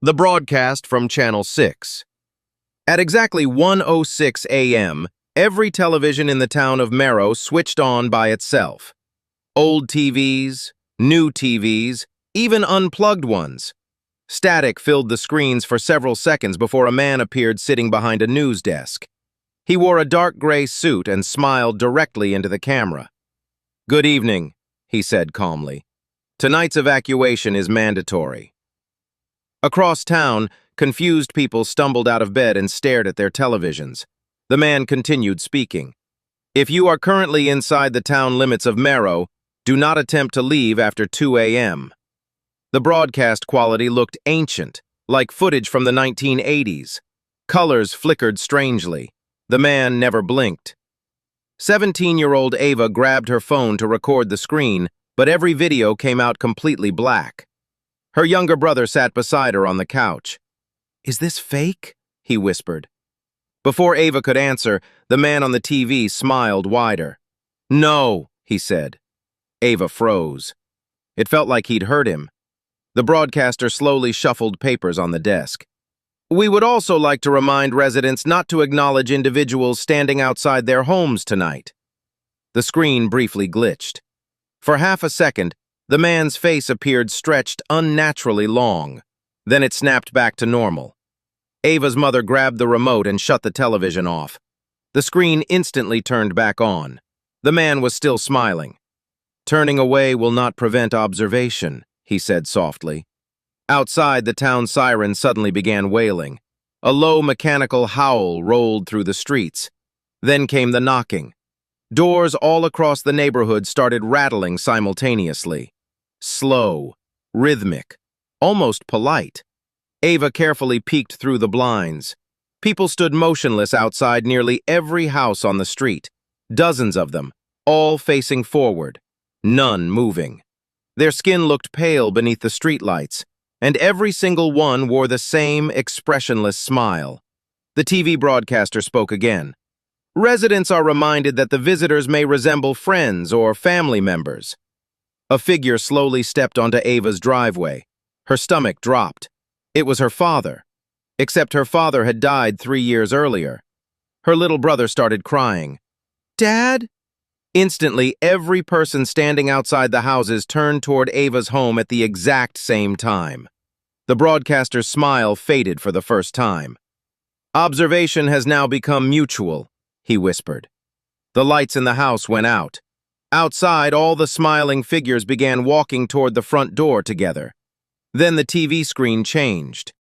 The broadcast from Channel 6. At exactly 1:06 a.m., every television in the town of Merrow switched on by itself. Old TVs, new TVs, even unplugged ones. Static filled the screens for several seconds before a man appeared sitting behind a news desk. He wore a dark gray suit and smiled directly into the camera. "Good evening," he said calmly. "Tonight's evacuation is mandatory." Across town, confused people stumbled out of bed and stared at their televisions. The man continued speaking. "If you are currently inside the town limits of Merrow, do not attempt to leave after 2 a.m. The broadcast quality looked ancient, like footage from the 1980s. Colors flickered strangely. The man never blinked. 17-year-old Ava grabbed her phone to record the screen, but every video came out completely black. Her younger brother sat beside her on the couch. "Is this fake?" he whispered. Before Ava could answer, the man on the TV smiled wider. "No," he said. Ava froze. It felt like he'd heard him. The broadcaster slowly shuffled papers on the desk. "We would also like to remind residents not to acknowledge individuals standing outside their homes tonight." The screen briefly glitched. For half a second, the man's face appeared stretched unnaturally long. Then it snapped back to normal. Ava's mother grabbed the remote and shut the television off. The screen instantly turned back on. The man was still smiling. "Turning away will not prevent observation," he said softly. Outside, the town siren suddenly began wailing. A low mechanical howl rolled through the streets. Then came the knocking. Doors all across the neighborhood started rattling simultaneously. Slow, rhythmic, almost polite. Ava carefully peeked through the blinds. People stood motionless outside nearly every house on the street. Dozens of them, all facing forward, none moving. Their skin looked pale beneath the streetlights, and every single one wore the same expressionless smile. The TV broadcaster spoke again. "Residents are reminded that the visitors may resemble friends or family members." A figure slowly stepped onto Ava's driveway. Her stomach dropped. It was her father. Except her father had died 3 years earlier. Her little brother started crying. "Dad?" Instantly, every person standing outside the houses turned toward Ava's home at the exact same time. The broadcaster's smile faded for the first time. "Observation has now become mutual," he whispered. The lights in the house went out. Outside, all the smiling figures began walking toward the front door together. Then the TV screen changed.